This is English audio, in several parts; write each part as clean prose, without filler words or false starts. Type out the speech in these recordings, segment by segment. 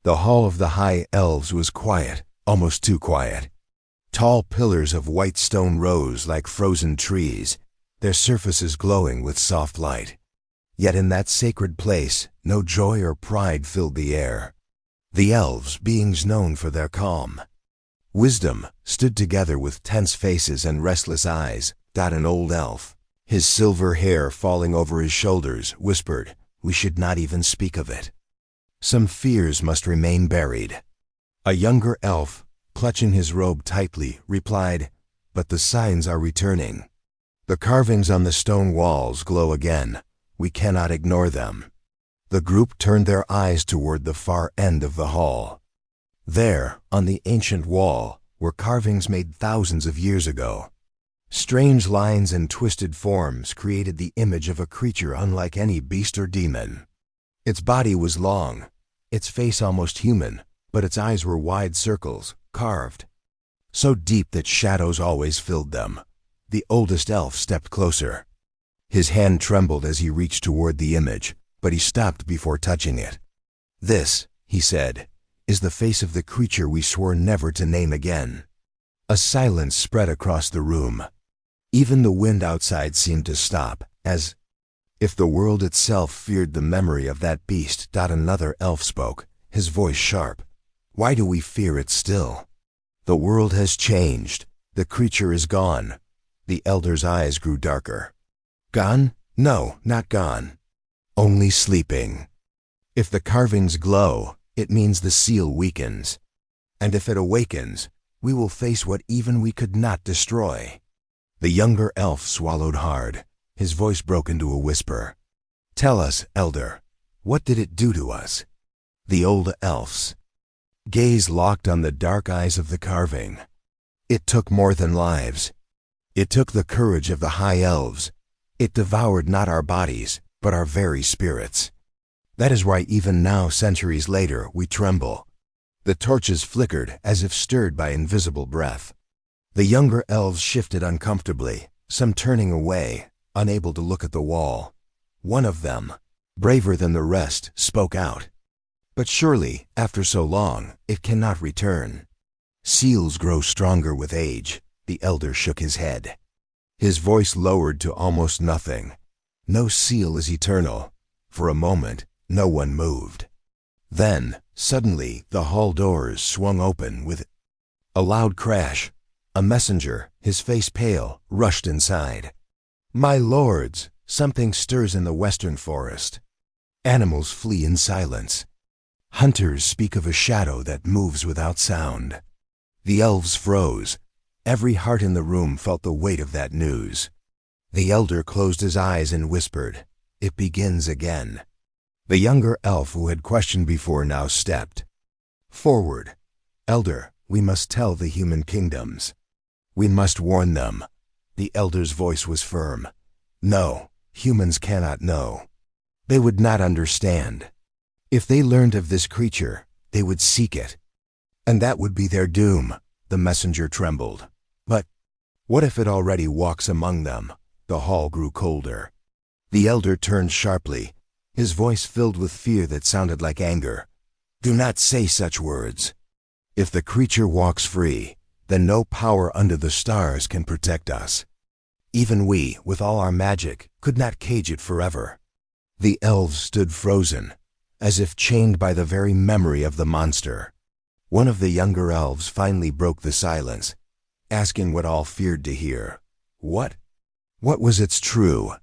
The hall of the High Elves was quiet, almost too quiet. Tall pillars of white stone rose like frozen trees, their surfaces glowing with soft light. Yet in that sacred place, no joy or pride filled the air. The elves, beings known for their calm wisdom, stood together with tense faces and restless eyes. An old elf, his silver hair falling over his shoulders, whispered, "We should not even speak of it. Some fears must remain buried." A younger elf, clutching his robe tightly, replied, "But the signs are returning. The carvings on the stone walls glow again. We cannot ignore them." The group turned their eyes toward the far end of the hall. There, on the ancient wall, were carvings made thousands of years ago. Strange lines and twisted forms created the image of a creature unlike any beast or demon. Its body was long, its face almost human, but its eyes were wide circles, carved so deep that shadows always filled them. The oldest elf stepped closer. His hand trembled as he reached toward the image, but he stopped before touching it. "This," he said, "is the face of the creature we swore never to name again." A silence spread across the room. Even the wind outside seemed to stop, as if the world itself feared the memory of that beast. Another elf spoke, his voice sharp. "Why do we fear it still? The world has changed. The creature is gone." The elder's eyes grew darker. "Gone? No, not gone. Only sleeping. If the carvings glow, it means the seal weakens. And if it awakens, we will face what even we could not destroy." The younger elf swallowed hard. His voice broke into a whisper. "Tell us, elder, what did it do to us?" The old elf's gaze locked on the dark eyes of the carving. "It took more than lives. It took the courage of the High Elves. It devoured not our bodies, but our very spirits. That is why even now, centuries later, we tremble." The torches flickered as if stirred by invisible breath. The younger elves shifted uncomfortably, some turning away, unable to look at the wall. One of them, braver than the rest, spoke out. "But surely, after so long, it cannot return." "Seals grow stronger with age." The elder shook his head. His voice lowered to almost nothing. "No seal is eternal." For a moment, no one moved. Then, suddenly, the hall doors swung open with a loud crash. A messenger, his face pale, rushed inside. "My lords, something stirs in the western forest. Animals flee in silence. Hunters speak of a shadow that moves without sound." The elves froze. Every heart in the room felt the weight of that news. The elder closed his eyes and whispered, "It begins again." The younger elf who had questioned before now stepped forward. "Elder, we must tell the human kingdoms. We must warn them." The elder's voice was firm. "No, humans cannot know. They would not understand. If they learned of this creature, they would seek it. And that would be their doom." The messenger trembled. "But what if it already walks among them?" The hall grew colder. The elder turned sharply, his voice filled with fear that sounded like anger. "Do not say such words. If the creature walks free, then no power under the stars can protect us. Even we, with all our magic, could not cage it forever." The elves stood frozen, as if chained by the very memory of the monster. One of the younger elves finally broke the silence, asking what all feared to hear. What was its true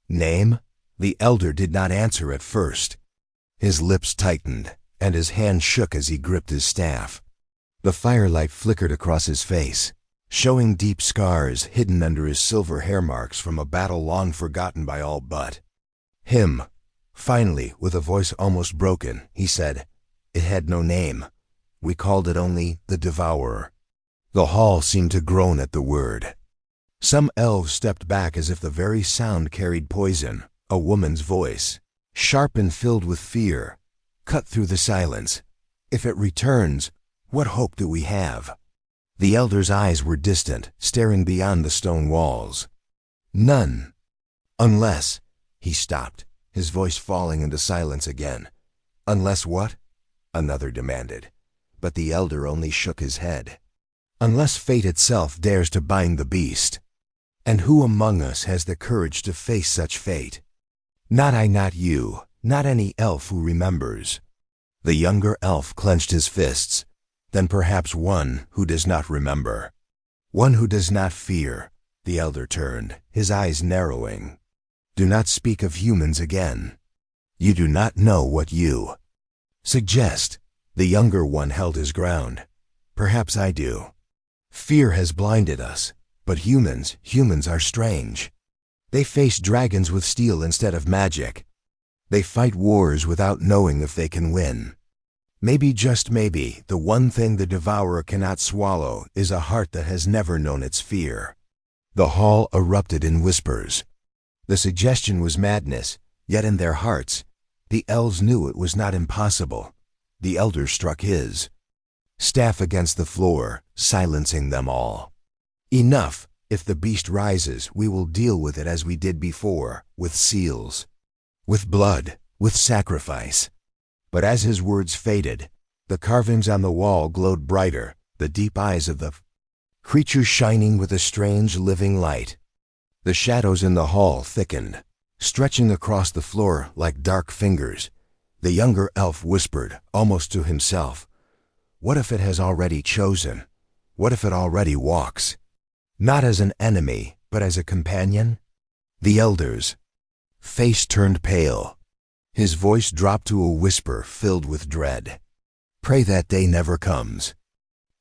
name? The elder did not answer at first. His lips tightened, and his hand shook as he gripped his staff. The firelight flickered across his face, showing deep scars hidden under his silver hair marks from a battle long forgotten by all but him. Finally, with a voice almost broken, he said, "It had no name. We called it only the Devourer." The hall seemed to groan at the word. Some elves stepped back as if the very sound carried poison. A woman's voice, sharp and filled with fear, cut through the silence. "If it returns, what hope do we have?" The elder's eyes were distant, staring beyond the stone walls. "None. Unless—" He stopped, his voice falling into silence again. "Unless what?" another demanded, but the elder only shook his head. Unless fate itself dares to bind the beast. And who among us has the courage to face such fate? Not I, not you, not any elf who remembers. The younger elf clenched his fists, then perhaps one who does not remember. One who does not fear. The elder turned, his eyes narrowing. Do not speak of humans again. You do not know what you suggest. The younger one held his ground. Perhaps I do. Fear has blinded us, but humans are strange. They face dragons with steel instead of magic. They fight wars without knowing if they can win. Maybe, just maybe, the one thing the devourer cannot swallow is a heart that has never known its fear. The hall erupted in whispers. The suggestion was madness, yet in their hearts, the elves knew it was not impossible. The elder struck his staff against the floor, silencing them all. Enough! If the beast rises, we will deal with it as we did before, with seals, with blood, with sacrifice. But as his words faded, the carvings on the wall glowed brighter, the deep eyes of the creature shining with a strange living light. The shadows in the hall thickened, stretching across the floor like dark fingers. The younger elf whispered, almost to himself, "What if it has already chosen? What if it already walks? Not as an enemy, but as a companion?" The elder's face turned pale. His voice dropped to a whisper filled with dread. Pray that day never comes.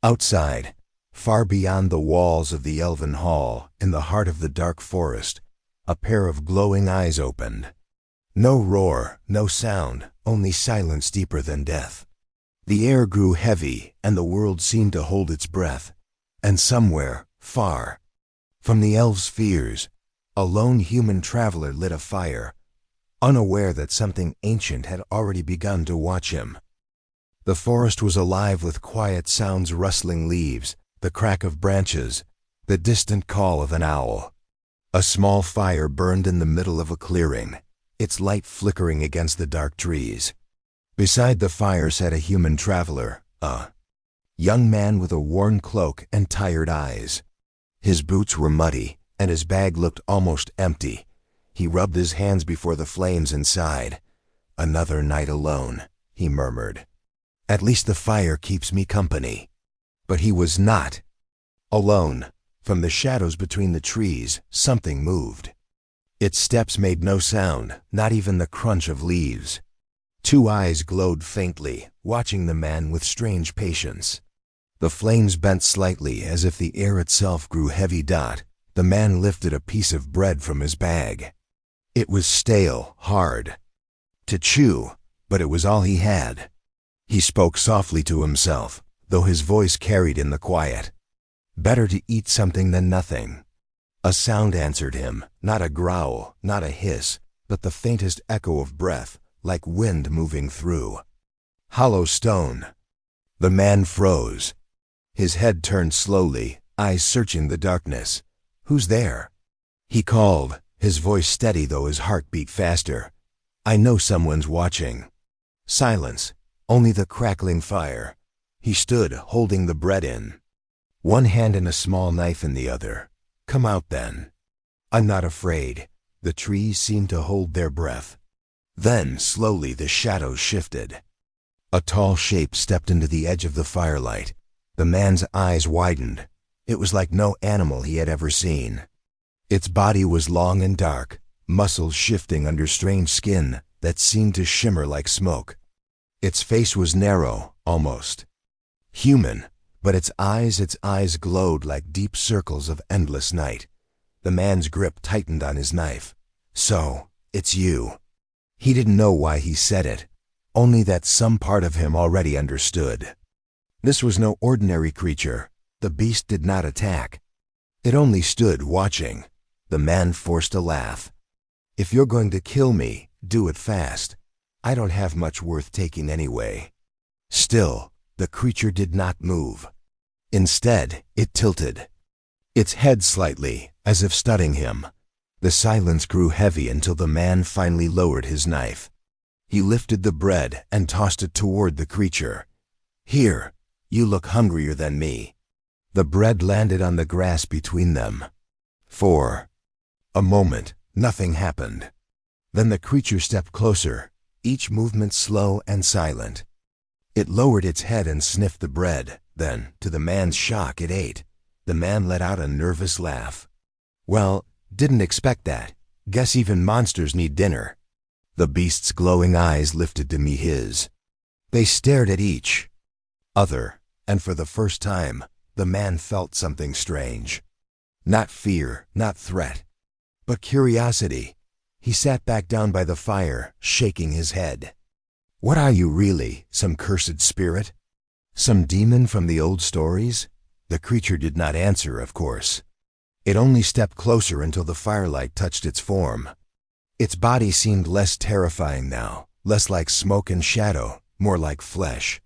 Outside, far beyond the walls of the elven hall, in the heart of the dark forest, a pair of glowing eyes opened. No roar, no sound, only silence deeper than death. The air grew heavy, and the world seemed to hold its breath. And somewhere, far from the elves' fears, a lone human traveler lit a fire, unaware that something ancient had already begun to watch him. The forest was alive with quiet sounds, rustling leaves, the crack of branches, the distant call of an owl. A small fire burned in the middle of a clearing, its light flickering against the dark trees. Beside the fire sat a human traveler, a young man with a worn cloak and tired eyes. His boots were muddy, and his bag looked almost empty. He rubbed his hands before the flames and sighed. "Another night alone," he murmured. "At least the fire keeps me company." But he was not alone. From the shadows between the trees, something moved. Its steps made no sound, not even the crunch of leaves. Two eyes glowed faintly, watching the man with strange patience. The flames bent slightly as if the air itself grew heavy. The man lifted a piece of bread from his bag. It was stale, hard to chew, but it was all he had. He spoke softly to himself, though his voice carried in the quiet. Better to eat something than nothing. A sound answered him, not a growl, not a hiss, but the faintest echo of breath, like wind moving through hollow stone. The man froze. His head turned slowly, eyes searching the darkness. "Who's there?" he called, his voice steady though his heart beat faster. "I know someone's watching." Silence, only the crackling fire. He stood, holding the bread in one hand and a small knife in the other. "Come out then." "I'm not afraid." The trees seemed to hold their breath. Then, slowly, the shadows shifted. A tall shape stepped into the edge of the firelight. The man's eyes widened. It was like no animal he had ever seen. Its body was long and dark, muscles shifting under strange skin that seemed to shimmer like smoke. Its face was narrow, almost human, but its eyes glowed like deep circles of endless night. The man's grip tightened on his knife. "So, it's you." He didn't know why he said it, only that some part of him already understood. This was no ordinary creature. The beast did not attack. It only stood watching. The man forced a laugh. "If you're going to kill me, do it fast. I don't have much worth taking anyway." Still, the creature did not move. Instead, it tilted its head slightly, as if studying him. The silence grew heavy until the man finally lowered his knife. He lifted the bread and tossed it toward the creature. "Here, you look hungrier than me." The bread landed on the grass between them. For a moment, nothing happened. Then the creature stepped closer, each movement slow and silent. It lowered its head and sniffed the bread. Then, to the man's shock, it ate. The man let out a nervous laugh. "Well, didn't expect that. Guess even monsters need dinner." The beast's glowing eyes lifted to meet his. They stared at each other, and for the first time, the man felt something strange. Not fear, not threat, but curiosity. He sat back down by the fire, shaking his head. "What are you really, some cursed spirit? Some demon from the old stories?" The creature did not answer, of course. It only stepped closer until the firelight touched its form. Its body seemed less terrifying now, less like smoke and shadow, more like flesh.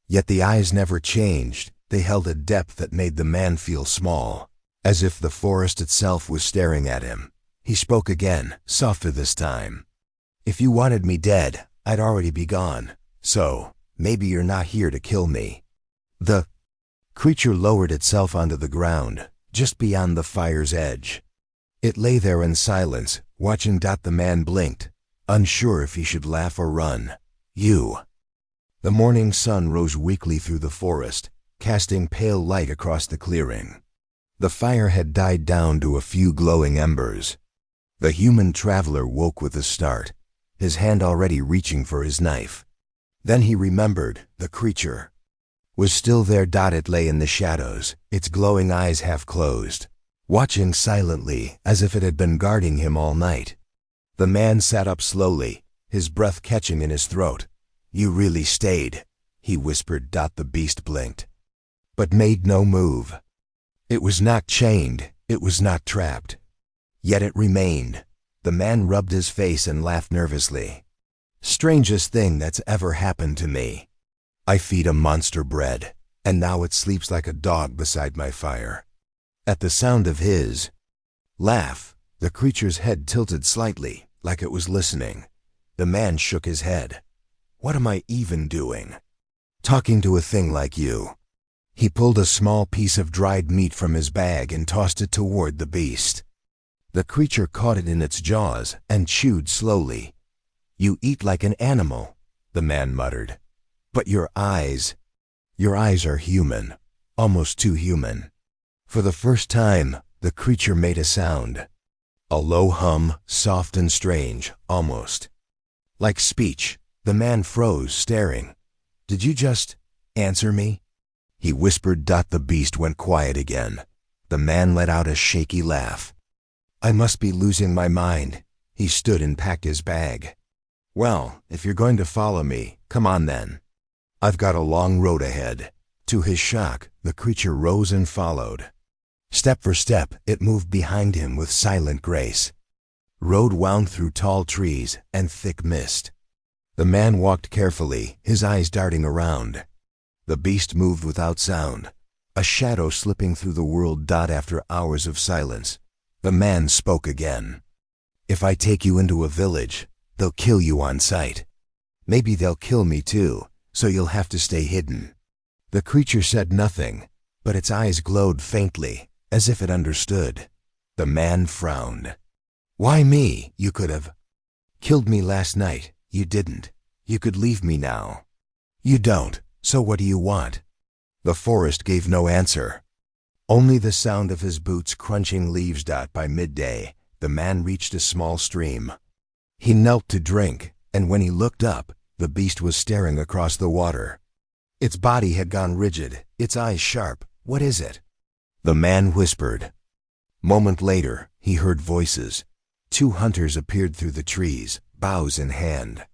Yet the eyes never changed. They held a depth that made the man feel small, as if the forest itself was staring at him. He spoke again, softer this time. "If you wanted me dead, I'd already be gone. So, maybe you're not here to kill me." The creature lowered itself onto the ground, just beyond the fire's edge. It lay there in silence, watching. The man blinked, unsure if he should laugh or run. "You." The morning sun rose weakly through the forest, casting pale light across the clearing. The fire had died down to a few glowing embers. The human traveler woke with a start, his hand already reaching for his knife. Then he remembered the creature was still there. It lay in the shadows, its glowing eyes half closed, watching silently as if it had been guarding him all night. The man sat up slowly, his breath catching in his throat. "You really stayed," he whispered. The beast blinked, but made no move. It was not chained, it was not trapped. Yet it remained. The man rubbed his face and laughed nervously. "Strangest thing that's ever happened to me. I feed a monster bread, and now it sleeps like a dog beside my fire." At the sound of his laugh, the creature's head tilted slightly, like it was listening. The man shook his head. "What am I even doing? Talking to a thing like you?" He pulled a small piece of dried meat from his bag and tossed it toward the beast. The creature caught it in its jaws and chewed slowly. "You eat like an animal," the man muttered. "But your eyes are human, almost too human." For the first time, the creature made a sound. A low hum, soft and strange, almost like speech. The man froze, staring. "Did you just answer me?" he whispered. The beast went quiet again. The man let out a shaky laugh. "I must be losing my mind." He stood and packed his bag. "Well, if you're going to follow me, come on then. I've got a long road ahead." To his shock, the creature rose and followed. Step for step, it moved behind him with silent grace. Road wound through tall trees and thick mist. The man walked carefully, his eyes darting around. The beast moved without sound, a shadow slipping through the world. After hours of silence, the man spoke again. "If I take you into a village, they'll kill you on sight. Maybe they'll kill me too, so you'll have to stay hidden." The creature said nothing, but its eyes glowed faintly, as if it understood. The man frowned. "Why me? You could have killed me last night. You didn't. You could leave me now. You don't, so what do you want?" The forest gave no answer. Only the sound of his boots crunching leaves. By midday, the man reached a small stream. He knelt to drink, and when he looked up, the beast was staring across the water. Its body had gone rigid, its eyes sharp. "What is it?" the man whispered. Moment later, he heard voices. 2 hunters appeared through the trees, bows in hand.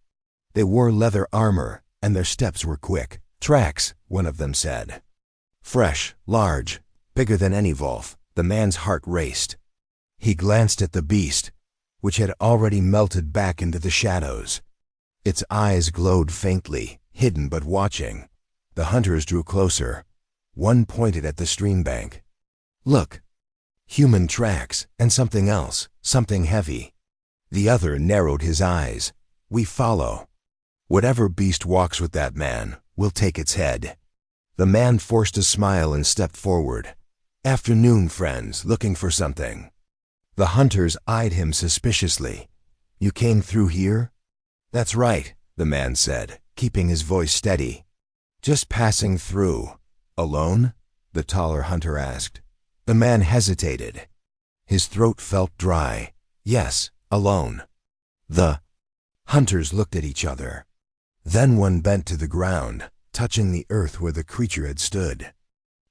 They wore leather armor, and their steps were quick. "Tracks," one of them said. "Fresh, large, bigger than any wolf." The man's heart raced. He glanced at the beast, which had already melted back into the shadows. Its eyes glowed faintly, hidden but watching. The hunters drew closer. One pointed at the stream bank. "Look, human tracks, and something else, something heavy." The other narrowed his eyes. "We follow." Whatever beast walks with that man will take its head. The man forced a smile and stepped forward. Afternoon, friends, looking for something. The hunters eyed him suspiciously. You came through here? That's right, the man said, keeping his voice steady. Just passing through. Alone? The taller hunter asked. The man hesitated. His throat felt dry. Yes, alone. The hunters looked at each other. Then one bent to the ground, touching the earth where the creature had stood.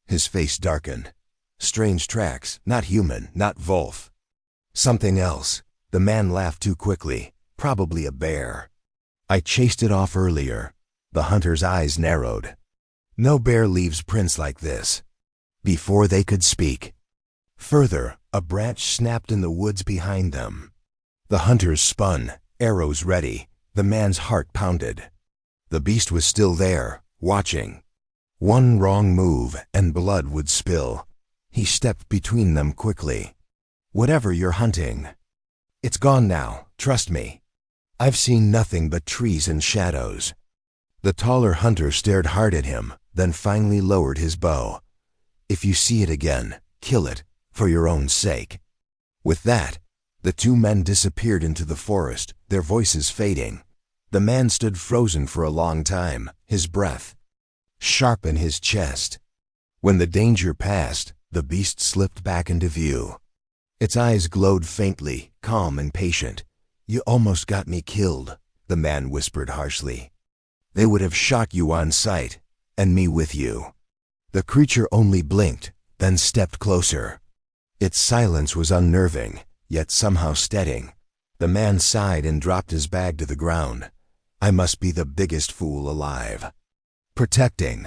His face darkened. Strange tracks, not human, not wolf. Something else. The man laughed too quickly. Probably a bear. I chased it off earlier. The hunter's eyes narrowed. No bear leaves prints like this. Before they could speak. Further, a branch snapped in the woods behind them. The hunters spun, arrows ready. The man's heart pounded. The beast was still there, watching. One wrong move and blood would spill. He stepped between them quickly. Whatever you're hunting. It's gone now, trust me. I've seen nothing but trees and shadows. The taller hunter stared hard at him, then finally lowered his bow. If you see it again, kill it, for your own sake. With that, the two men disappeared into the forest, their voices fading. The man stood frozen for a long time, his breath sharp in his chest. When the danger passed, the beast slipped back into view. Its eyes glowed faintly, calm and patient. You almost got me killed, the man whispered harshly. They would have shot you on sight, and me with you. The creature only blinked, then stepped closer. Its silence was unnerving, yet somehow steadying. The man sighed and dropped his bag to the ground. I must be the biggest fool alive. Protecting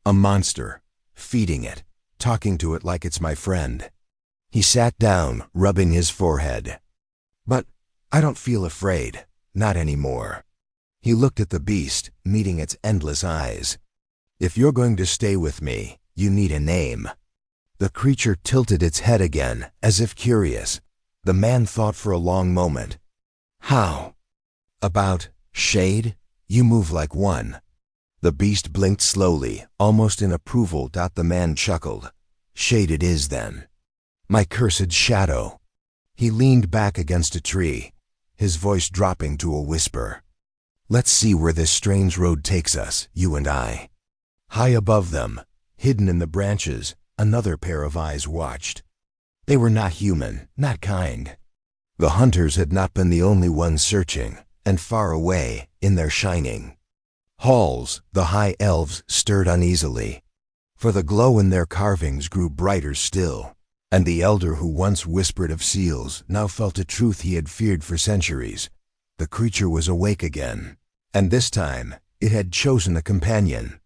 a monster, feeding it, talking to it like it's my friend. He sat down, rubbing his forehead. But I don't feel afraid, not anymore. He looked at the beast, meeting its endless eyes. If you're going to stay with me, you need a name. The creature tilted its head again, as if curious. The man thought for a long moment. How? About shade? You move like one. The beast blinked slowly, almost in approval. The man chuckled. Shade it is then. My cursed shadow. He leaned back against a tree, his voice dropping to a whisper. Let's see where this strange road takes us, you and I. High above them, hidden in the branches, another pair of eyes watched. They were not human, not kind. The hunters had not been the only ones searching, and far away, in their shining halls, the high elves stirred uneasily. For the glow in their carvings grew brighter still, and the elder who once whispered of seals now felt a truth he had feared for centuries. The creature was awake again, and this time it had chosen a companion.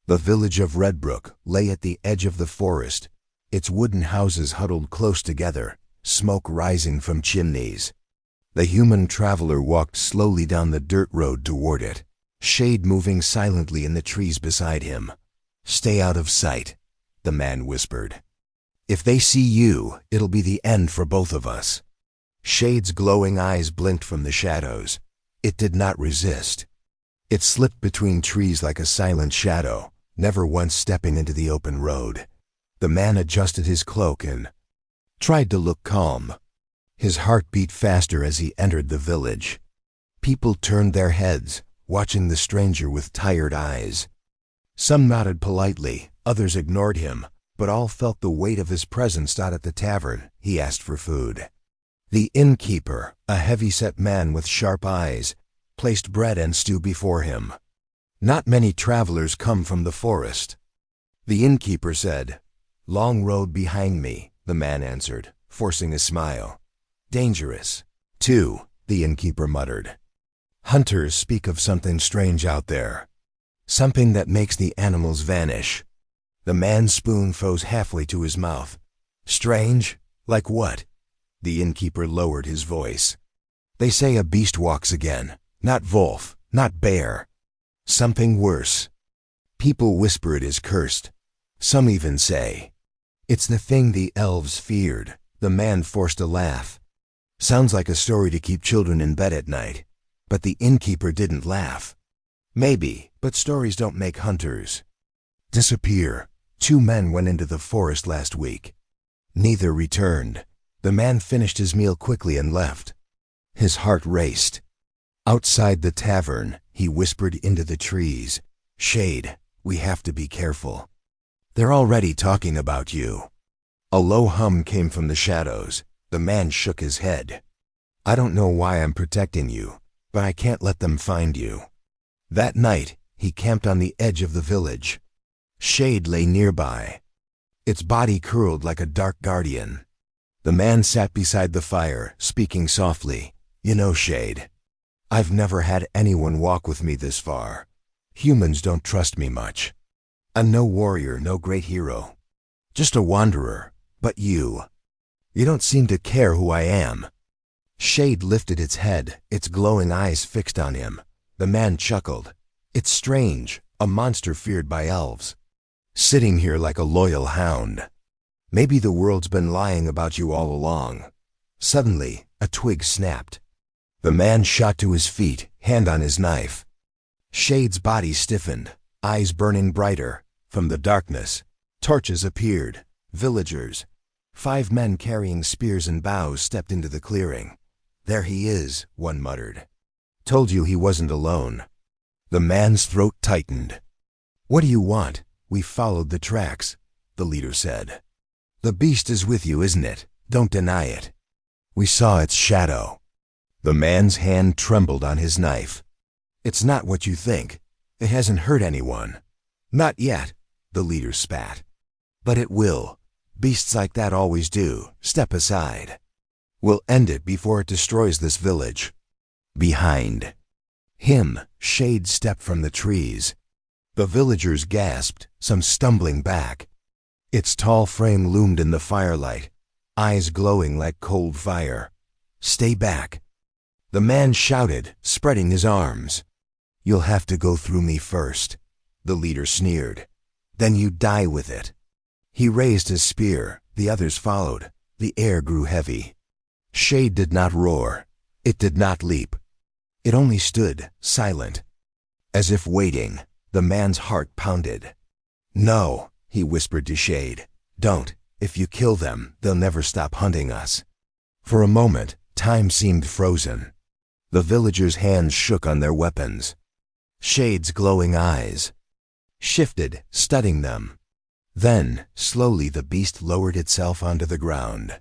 The village of Redbrook lay at the edge of the forest, its wooden houses huddled close together, smoke rising from chimneys. The human traveler walked slowly down the dirt road toward it, shade moving silently in the trees beside him. Stay out of sight, the man whispered. If they see you, it'll be the end for both of us. Shade's glowing eyes blinked from the shadows. It did not resist. It slipped between trees like a silent shadow, never once stepping into the open road. The man adjusted his cloak and tried to look calm. His heart beat faster as he entered the village. People turned their heads, watching the stranger with tired eyes. Some nodded politely, others ignored him, but all felt the weight of his presence. At the tavern, he asked for food. The innkeeper, a heavy-set man with sharp eyes, placed bread and stew before him. Not many travelers come from the forest. The innkeeper said, Long road behind me, the man answered, forcing a smile. Dangerous, too, the innkeeper muttered. Hunters speak of something strange out there. Something that makes the animals vanish. The man's spoon froze halfway to his mouth. Strange? Like what? The innkeeper lowered his voice. They say a beast walks again. Not wolf, not bear. Something worse. People whisper it is cursed. Some even say it's the thing the elves feared. The man forced a laugh. Sounds like a story to keep children in bed at night. But the innkeeper didn't laugh. Maybe, but stories don't make hunters. Disappear. 2 men went into the forest last week. Neither returned. The man finished his meal quickly and left. His heart raced. Outside the tavern, he whispered into the trees, "Shade, we have to be careful. They're already talking about you." A low hum came from the shadows. The man shook his head. "I don't know why I'm protecting you, but I can't let them find you." That night, he camped on the edge of the village. Shade lay nearby. Its body curled like a dark guardian. The man sat beside the fire, speaking softly. "You know, Shade, I've never had anyone walk with me this far. Humans don't trust me much. I'm no warrior, no great hero. Just a wanderer. But you don't seem to care who I am." Shade lifted its head, its glowing eyes fixed on him. The man chuckled. "It's strange, a monster feared by elves. Sitting here like a loyal hound. Maybe the world's been lying about you all along." Suddenly, a twig snapped. The man shot to his feet, hand on his knife. Shade's body stiffened, eyes burning brighter. From the darkness, torches appeared. Villagers. 5 men carrying spears and bows stepped into the clearing. "There he is," one muttered. "Told you he wasn't alone." The man's throat tightened. "What do you want? We followed the tracks," the leader said. "The beast is with you, isn't it? Don't deny it." "We saw its shadow." The man's hand trembled on his knife. "It's not what you think. It hasn't hurt anyone." "Not yet," the leader spat. "But it will. Beasts like that always do. Step aside. We'll end it before it destroys this village." Behind him, Shade stepped from the trees. The villagers gasped, some stumbling back. Its tall frame loomed in the firelight, eyes glowing like cold fire. "Stay back." The man shouted, spreading his arms. "You'll have to go through me first," the leader sneered. "Then you die with it." He raised his spear. The others followed. The air grew heavy. Shade did not roar. It did not leap. It only stood, silent. As if waiting, the man's heart pounded. "No," he whispered to Shade. "Don't. If you kill them, they'll never stop hunting us." For a moment, time seemed frozen. The villagers' hands shook on their weapons. Shade's glowing eyes shifted, studying them. Then, slowly the beast lowered itself onto the ground.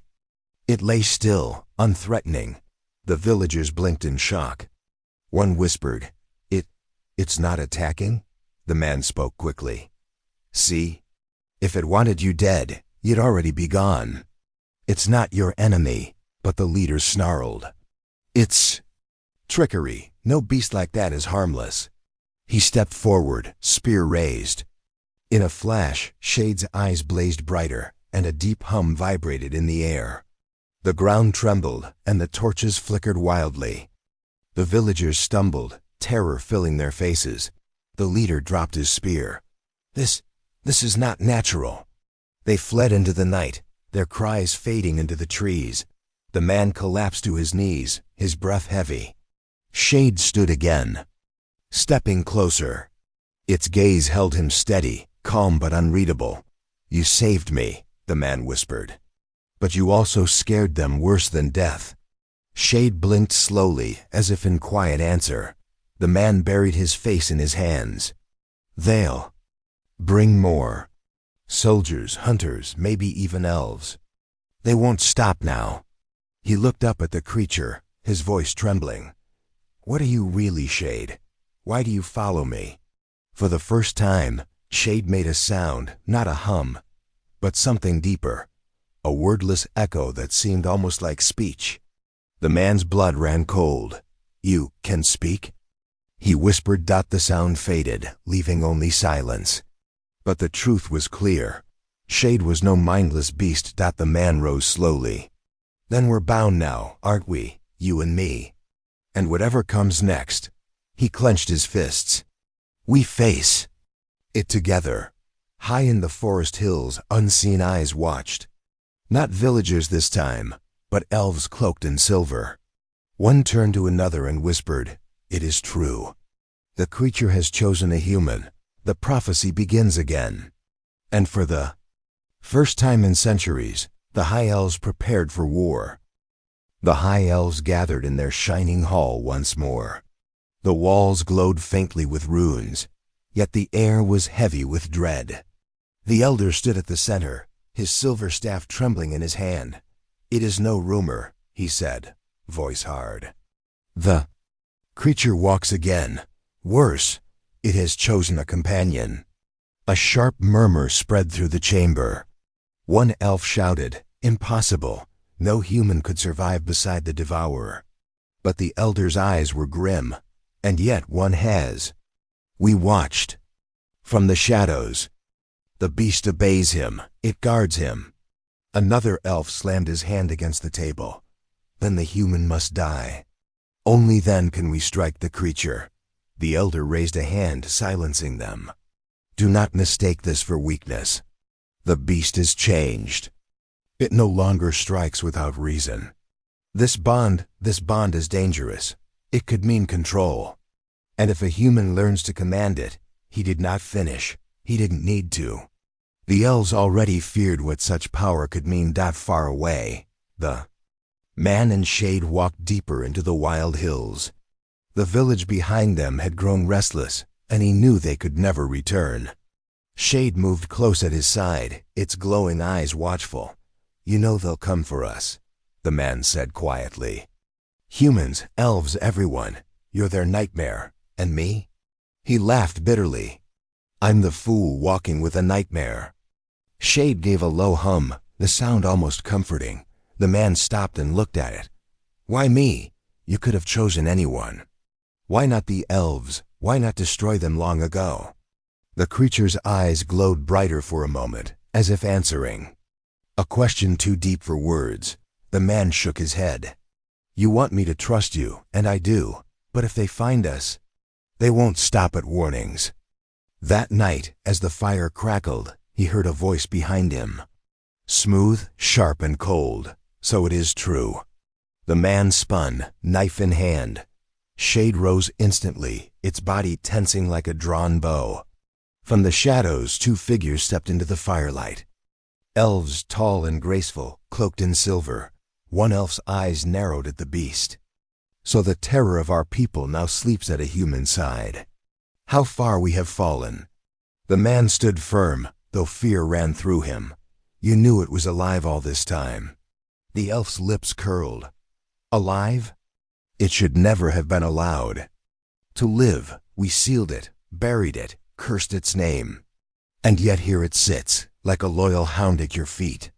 It lay still, unthreatening. The villagers blinked in shock. One whispered, It's not attacking?" The man spoke quickly. "See? If it wanted you dead, you'd already be gone. It's not your enemy," but the leader snarled. "It's trickery. No beast like that is harmless." He stepped forward, spear raised. In a flash, Shade's eyes blazed brighter, and a deep hum vibrated in the air. The ground trembled, and the torches flickered wildly. The villagers stumbled, terror filling their faces. The leader dropped his spear. This is not natural." They fled into the night, their cries fading into the trees. The man collapsed to his knees, his breath heavy. Shade stood again, stepping closer. Its gaze held him steady, calm but unreadable. "You saved me," the man whispered. "But you also scared them worse than death." Shade blinked slowly, as if in quiet answer. The man buried his face in his hands. "They'll bring more. Soldiers, hunters, maybe even elves. They won't stop now." He looked up at the creature, his voice trembling. "What are you really, Shade? Why do you follow me?" For the first time, Shade made a sound, not a hum, but something deeper, a wordless echo that seemed almost like speech. The man's blood ran cold. "You can speak?" He whispered. The sound faded, leaving only silence. But the truth was clear. Shade was no mindless beast. The man rose slowly. "Then we're bound now, aren't we, you and me? And whatever comes next," he clenched his fists, "we face it together." High in the forest hills, unseen eyes watched. Not villagers this time, but elves cloaked in silver. One turned to another and whispered, it is true. The creature has chosen a human. The prophecy begins again. And for the first time in centuries, the High Elves prepared for war. The High Elves gathered in their shining hall once more. The walls glowed faintly with runes, yet the air was heavy with dread. The elder stood at the center, his silver staff trembling in his hand. "It is no rumor," he said, voice hard. "The creature walks again. Worse, it has chosen a companion." A sharp murmur spread through the chamber. One elf shouted, "Impossible. No human could survive beside the devourer." But the elder's eyes were grim. "And yet one has." We watched. From the shadows. "The beast obeys him. It guards him." Another elf slammed his hand against the table. "Then the human must die. Only then can we strike the creature." The elder raised a hand, silencing them. "Do not mistake this for weakness. The beast is changed. It no longer strikes without reason. This bond is dangerous. It could mean control. And if a human learns to command it, he did not finish. He didn't need to." The elves already feared what such power could mean that far away. The man and Shade walked deeper into the wild hills. The village behind them had grown restless, and he knew they could never return. Shade moved close at his side, its glowing eyes watchful. "You know they'll come for us," the man said quietly. "Humans, elves, everyone. You're their nightmare. And me?" He laughed bitterly. "I'm the fool walking with a nightmare." Shade gave a low hum, the sound almost comforting. The man stopped and looked at it. "Why me? You could have chosen anyone. Why not the elves? Why not destroy them long ago?" The creature's eyes glowed brighter for a moment, as if answering. A question too deep for words. The man shook his head. "You want me to trust you, and I do. But if they find us, they won't stop at warnings." That night, as the fire crackled, he heard a voice behind him. Smooth, sharp, and cold. "So it is true." The man spun, knife in hand. Shade rose instantly, its body tensing like a drawn bow. From the shadows, two figures stepped into the firelight. Elves, tall and graceful, cloaked in silver. One elf's eyes narrowed at the beast. "So the terror of our people now sleeps at a human side. How far we have fallen." The man stood firm, though fear ran through him. "You knew it was alive all this time." The elf's lips curled. "Alive? It should never have been allowed. To live, we sealed it, buried it, cursed its name. And yet here it sits, like a loyal hound at your feet."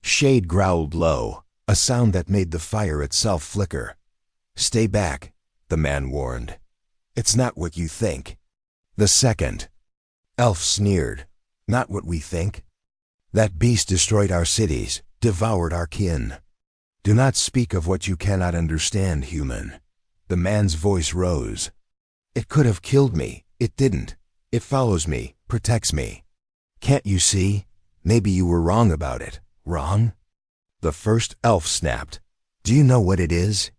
Shade growled low, a sound that made the fire itself flicker. "Stay back," the man warned. "It's not what you think." The second elf sneered. "Not what we think? That beast destroyed our cities, devoured our kin. Do not speak of what you cannot understand, human." The man's voice rose. "It could have killed me. It didn't. It follows me, protects me. Can't you see? Maybe you were wrong about it." "Wrong?" The first elf snapped. "Do you know what it is?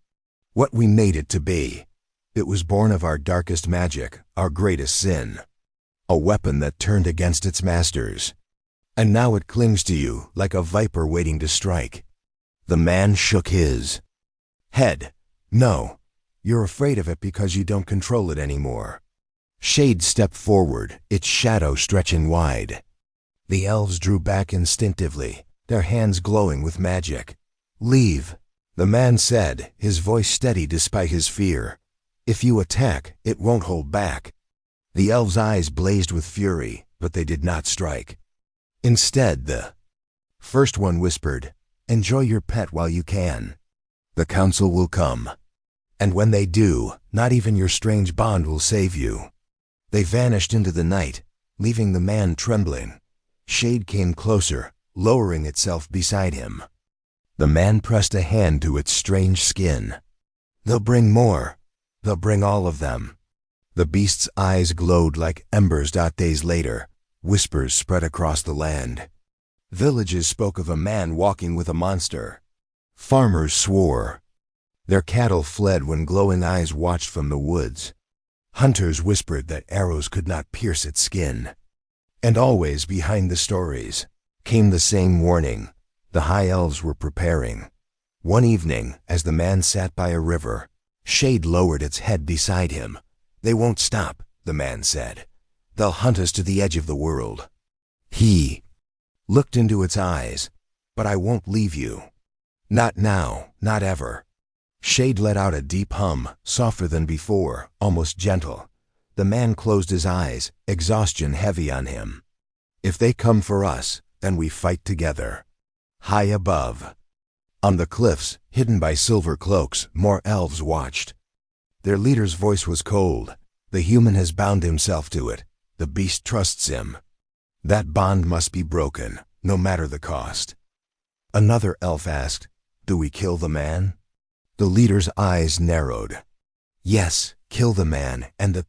What we made it to be. It was born of our darkest magic, our greatest sin. A weapon that turned against its masters. And now it clings to you like a viper waiting to strike." The man shook his head. "No, you're afraid of it because you don't control it anymore." Shade stepped forward, its shadow stretching wide. The elves drew back instinctively, their hands glowing with magic. "Leave," the man said, his voice steady despite his fear. "If you attack, it won't hold back." The elves' eyes blazed with fury, but they did not strike. Instead, the first one whispered, "Enjoy your pet while you can. The council will come. And when they do, not even your strange bond will save you." They vanished into the night, leaving the man trembling. Shade came closer, lowering itself beside him. The man pressed a hand to its strange skin. "They'll bring more. They'll bring all of them." The beast's eyes glowed like embers. Days later, whispers spread across the land. Villages spoke of a man walking with a monster. Farmers swore. Their cattle fled when glowing eyes watched from the woods. Hunters whispered that arrows could not pierce its skin. And always behind the stories came the same warning. The high elves were preparing. One evening, as the man sat by a river, Shade lowered its head beside him. "They won't stop," the man said. "They'll hunt us to the edge of the world." He looked into its eyes. "But I won't leave you. Not now, not ever." Shade let out a deep hum, softer than before, almost gentle. The man closed his eyes, exhaustion heavy on him. "If they come for us, then we fight together." High above, on the cliffs, hidden by silver cloaks, more elves watched. Their leader's voice was cold. "The human has bound himself to it. The beast trusts him. That bond must be broken, no matter the cost." Another elf asked, "Do we kill the man?" The leader's eyes narrowed. "Yes, kill the man, and the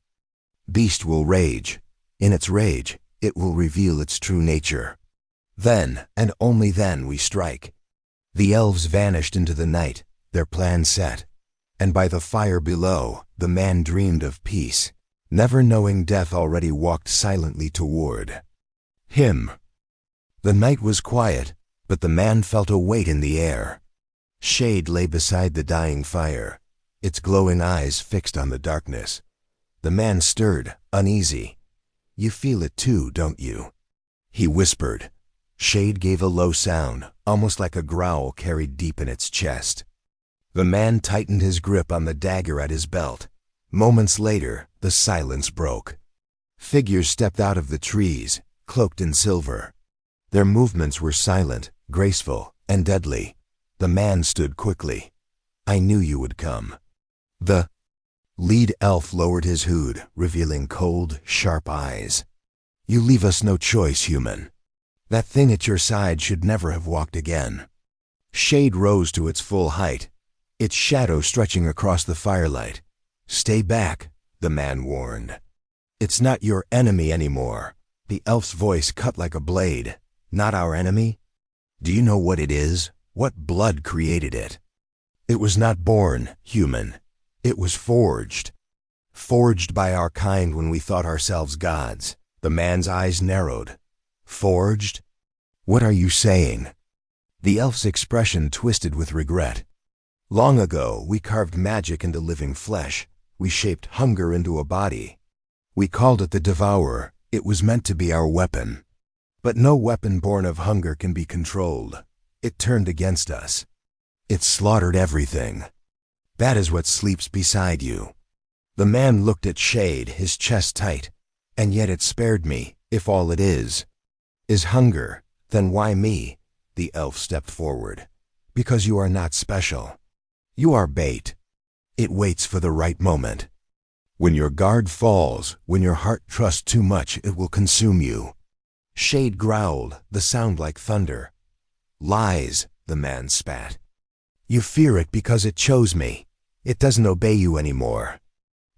beast will rage. In its rage, it will reveal its true nature. Then, and only then, we strike." The elves vanished into the night, their plan set. And by the fire below, the man dreamed of peace, never knowing death already walked silently toward him. The night was quiet, but the man felt a weight in the air. Shade lay beside the dying fire, its glowing eyes fixed on the darkness. The man stirred, uneasy. "You feel it too, don't you?" he whispered. Shade gave a low sound, almost like a growl carried deep in its chest. The man tightened his grip on the dagger at his belt. Moments later, the silence broke. Figures stepped out of the trees, cloaked in silver. Their movements were silent, graceful, and deadly. The man stood quickly. "I knew you would come." The lead elf lowered his hood, revealing cold, sharp eyes. "You leave us no choice, human. That thing at your side should never have walked again." Shade rose to its full height, its shadow stretching across the firelight. "Stay back," the man warned. "It's not your enemy anymore." The elf's voice cut like a blade. "Not our enemy? Do you know what it is? What blood created it? It was not born human. It was forged. Forged by our kind when we thought ourselves gods." The man's eyes narrowed. "Forged? What are you saying?" The elf's expression twisted with regret. "Long ago, we carved magic into living flesh. We shaped hunger into a body. We called it the Devourer. It was meant to be our weapon. But no weapon born of hunger can be controlled. It turned against us. It slaughtered everything. That is what sleeps beside you." The man looked at Shade, his chest tight. "And yet it spared me, if all it is hunger, then why me?" The elf stepped forward. "Because you are not special. You are bait. It waits for the right moment. When your guard falls, when your heart trusts too much, it will consume you." Shade growled, the sound like thunder. "Lies," the man spat. "You fear it because it chose me. It doesn't obey you anymore.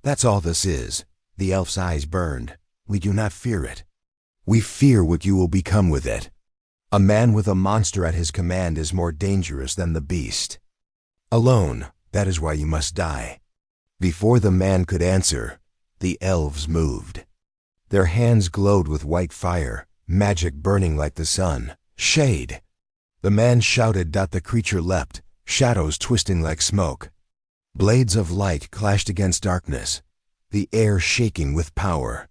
That's all this is." The elf's eyes burned. "We do not fear it. We fear what you will become with it. A man with a monster at his command is more dangerous than the beast. Alone, that is why you must die." Before the man could answer, the elves moved. Their hands glowed with white fire, magic burning like the sun. "Shade!" The man shouted. The creature leapt, shadows twisting like smoke. Blades of light clashed against darkness, the air shaking with power.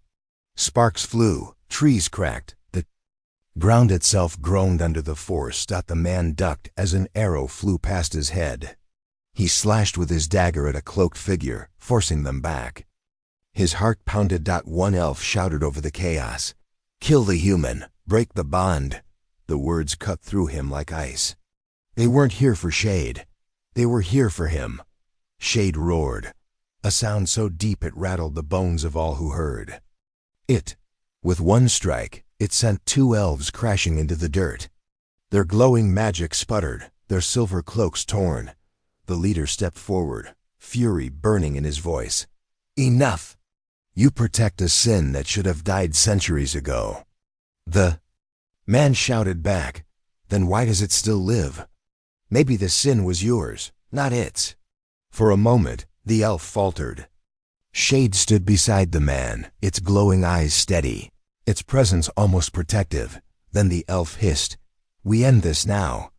Sparks flew, trees cracked, the ground itself groaned under the force. The man ducked as an arrow flew past his head. He slashed with his dagger at a cloaked figure, forcing them back. His heart pounded. One elf shouted over the chaos, "Kill the human, break the bond." The words cut through him like ice. They weren't here for Shade. They were here for him. Shade roared, a sound so deep it rattled the bones of all who heard. With one strike, it sent two elves crashing into the dirt. Their glowing magic sputtered, their silver cloaks torn. The leader stepped forward, fury burning in his voice. "Enough! You protect a sin that should have died centuries ago." The man shouted back, "Then why does it still live? Maybe the sin was yours, not its." For a moment, the elf faltered. Shade stood beside the man, its glowing eyes steady, its presence almost protective. Then the elf hissed, "We end this now."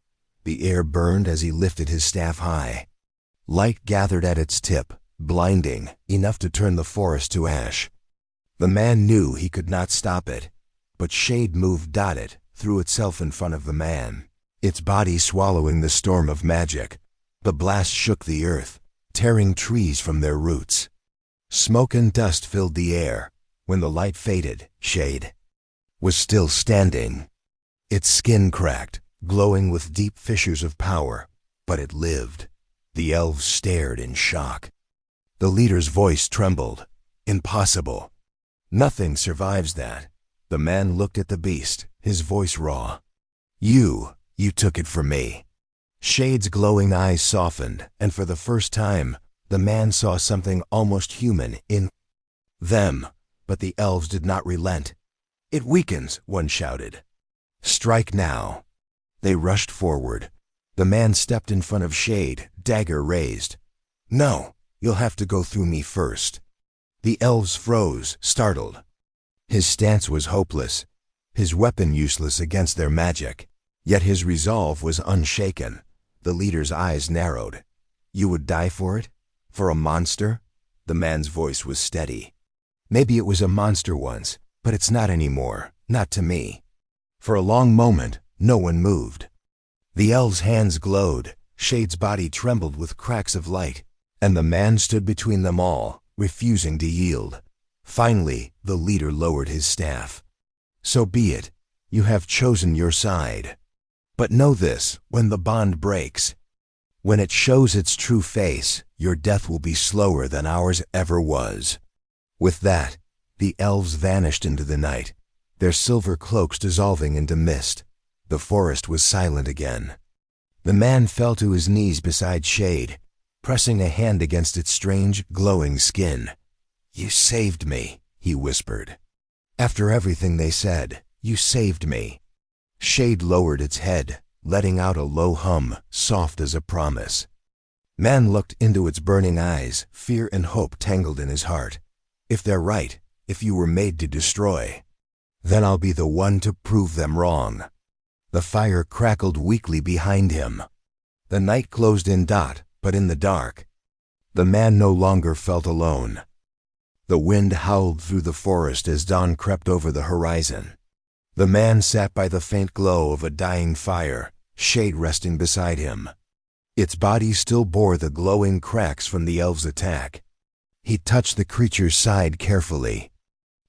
The air burned as he lifted his staff high. Light gathered at its tip, blinding, enough to turn the forest to ash. The man knew he could not stop it, but shade moved dotted, threw itself in front of the man, its body swallowing the storm of magic. The blast shook the earth, tearing trees from their roots. Smoke and dust filled the air. When the light faded, Shade was still standing. Its skin cracked, glowing with deep fissures of power, but it lived. The elves stared in shock. The leader's voice trembled. "Impossible. Nothing survives that." The man looked at the beast, his voice raw. You took it from me." Shade's glowing eyes softened, and for the first time, the man saw something almost human in them. But the elves did not relent. "It weakens," one shouted. "Strike now." They rushed forward. The man stepped in front of Shade, dagger raised. "No, you'll have to go through me first." The elves froze, startled. His stance was hopeless, his weapon useless against their magic. Yet his resolve was unshaken. The leader's eyes narrowed. "You would die for it? For a monster?" The man's voice was steady. "Maybe it was a monster once, but it's not anymore, not to me." For a long moment, no one moved. The elves' hands glowed, Shade's body trembled with cracks of light, and the man stood between them all, refusing to yield. Finally, the leader lowered his staff. "So be it. You have chosen your side. But know this, when the bond breaks, when it shows its true face, your death will be slower than ours ever was." With that, the elves vanished into the night, their silver cloaks dissolving into mist. The forest was silent again. The man fell to his knees beside Shade, pressing a hand against its strange, glowing skin. "You saved me," he whispered. "After everything they said, you saved me." Shade lowered its head, letting out a low hum, soft as a promise. Man looked into its burning eyes, fear and hope tangled in his heart. "If they're right, if you were made to destroy, then I'll be the one to prove them wrong." The fire crackled weakly behind him. The night closed in but in the dark, the man no longer felt alone. The wind howled through the forest as dawn crept over the horizon. The man sat by the faint glow of a dying fire, Shade resting beside him. Its body still bore the glowing cracks from the elves' attack. He touched the creature's side carefully,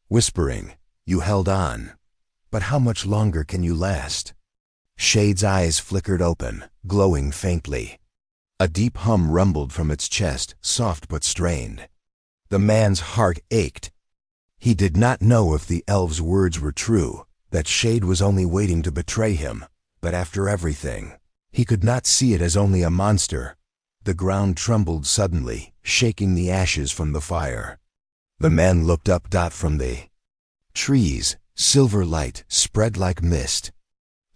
whispering, "You held on. But how much longer can you last?" Shade's eyes flickered open, glowing faintly. A deep hum rumbled from its chest, soft but strained. The man's heart ached. He did not know if the elves' words were true, that Shade was only waiting to betray him, but after everything, he could not see it as only a monster. The ground trembled suddenly, shaking the ashes from the fire. The man looked up from the trees. Silver light spread like mist.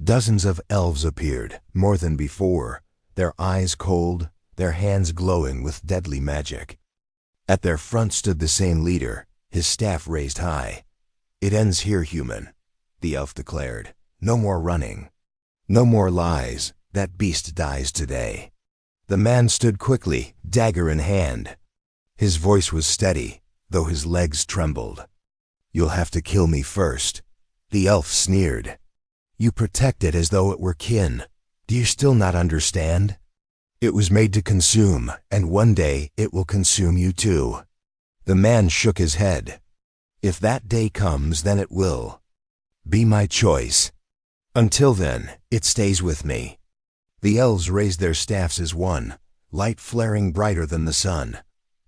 Dozens of elves appeared, more than before, their eyes cold, their hands glowing with deadly magic. At their front stood the same leader, his staff raised high. "It ends here, human," the elf declared. "No more running. No more lies. That beast dies today." The man stood quickly, dagger in hand. His voice was steady, though his legs trembled. "You'll have to kill me first." The elf sneered. "You protect it as though it were kin. Do you still not understand? It was made to consume, and one day it will consume you too." The man shook his head. "If that day comes, then it will be my choice. Until then, it stays with me." The elves raised their staffs as one, light flaring brighter than the sun.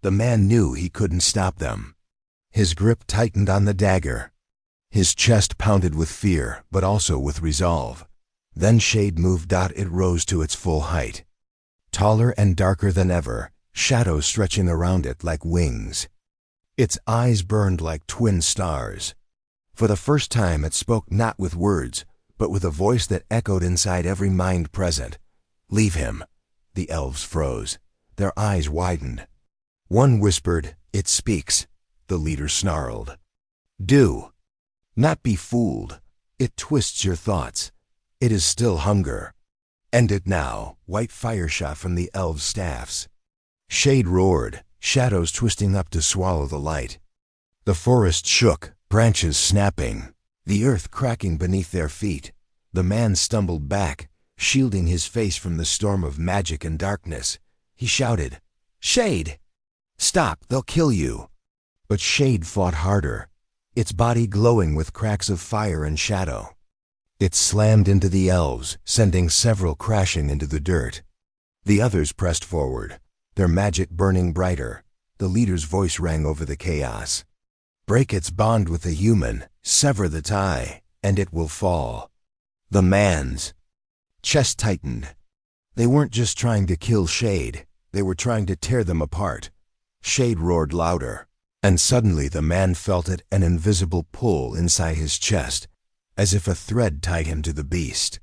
The man knew he couldn't stop them. His grip tightened on the dagger. His chest pounded with fear, but also with resolve. Then Shade moved. It rose to its full height. Taller and darker than ever, shadows stretching around it like wings. Its eyes burned like twin stars. For the first time it spoke not with words, but with a voice that echoed inside every mind present. "Leave him." The elves froze. Their eyes widened. One whispered, "It speaks." The leader snarled, "Do not be fooled. It twists your thoughts. It is still hunger." "End it now." White fire shot from the elves' staffs. Shade roared, shadows twisting up to swallow the light. The forest shook, branches snapping, the earth cracking beneath their feet. The man stumbled back, shielding his face from the storm of magic and darkness. He shouted, "Shade! Stop, they'll kill you." But Shade fought harder, its body glowing with cracks of fire and shadow. It slammed into the elves, sending several crashing into the dirt. The others pressed forward, their magic burning brighter. The leader's voice rang over the chaos. "Break its bond with the human, sever the tie, and it will fall." The man's chest tightened. They weren't just trying to kill Shade, they were trying to tear them apart. Shade roared louder, and suddenly the man felt an invisible pull inside his chest, as if a thread tied him to the beast.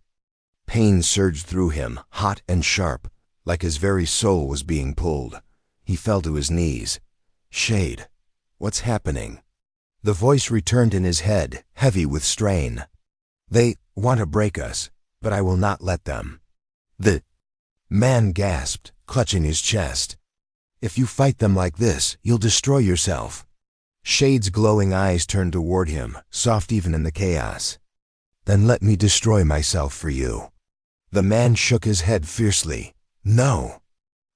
Pain surged through him, hot and sharp, like his very soul was being pulled. He fell to his knees. "Shade, what's happening?" The voice returned in his head, heavy with strain. "They want to break us, but I will not let them." The man gasped, clutching his chest. "If you fight them like this, you'll destroy yourself." Shade's glowing eyes turned toward him, soft even in the chaos. "Then let me destroy myself for you." The man shook his head fiercely. "No.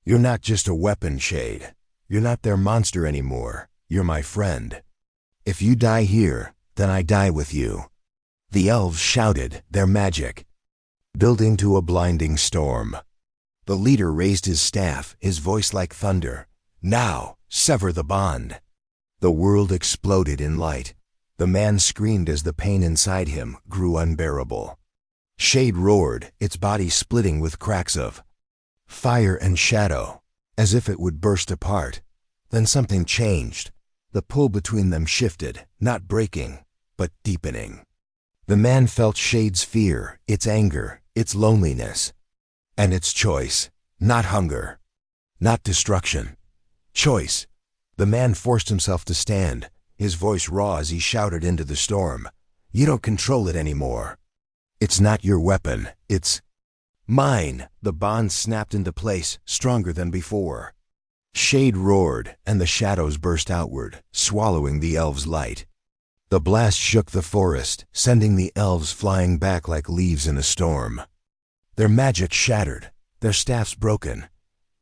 You're not just a weapon, Shade. You're not their monster anymore. You're my friend. If you die here, then I die with you." The elves shouted, their magic building to a blinding storm. The leader raised his staff, his voice like thunder. "Now, sever the bond." The world exploded in light. The man screamed as the pain inside him grew unbearable. Shade roared, its body splitting with cracks of fire and shadow, as if it would burst apart. Then something changed. The pull between them shifted, not breaking, but deepening. The man felt Shade's fear, its anger, its loneliness, and its choice. Not hunger, not destruction. Choice. The man forced himself to stand, his voice raw as he shouted into the storm. "You don't control it anymore. It's not your weapon, it's mine." The bond snapped into place, stronger than before. Shade roared, and the shadows burst outward, swallowing the elves' light. The blast shook the forest, sending the elves flying back like leaves in a storm. Their magic shattered, their staffs broken.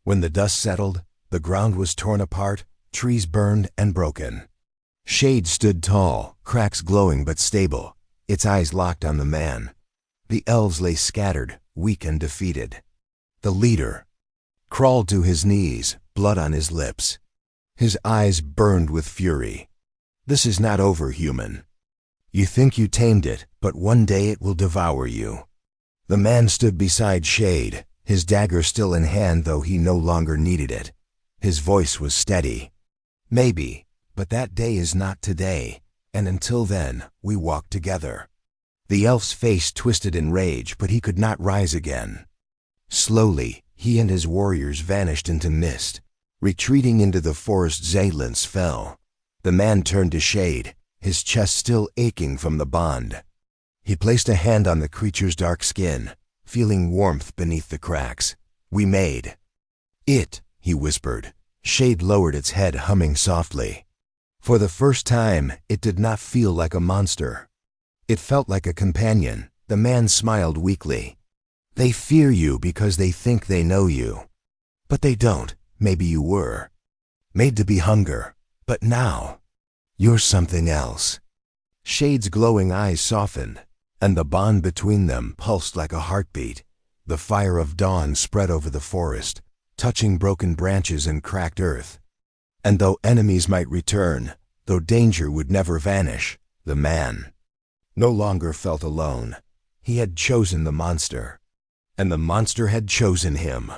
When the dust settled, the ground was torn apart, trees burned and broken. Shade stood tall, cracks glowing but stable, its eyes locked on the man. The elves lay scattered, weak and defeated. The leader crawled to his knees, blood on his lips. His eyes burned with fury. "This is not over, human. You think you tamed it, but one day it will devour you." The man stood beside Shade, his dagger still in hand though he no longer needed it. His voice was steady. "Maybe, but that day is not today, and until then, we walk together." The elf's face twisted in rage, but he could not rise again. Slowly, he and his warriors vanished into mist. Retreating into the forest, Zaylance fell. The man turned to Shade, his chest still aching from the bond. He placed a hand on the creature's dark skin, feeling warmth beneath the cracks. "We made it," he whispered. Shade lowered its head, humming softly. For the first time, it did not feel like a monster. It felt like a companion. The man smiled weakly. "They fear you because they think they know you. But they don't. Maybe you were made to be hunger. But now, you're something else." Shade's glowing eyes softened, and the bond between them pulsed like a heartbeat. The fire of dawn spread over the forest, touching broken branches and cracked earth. And though enemies might return, though danger would never vanish, the man no longer felt alone. He had chosen the monster, and the monster had chosen him.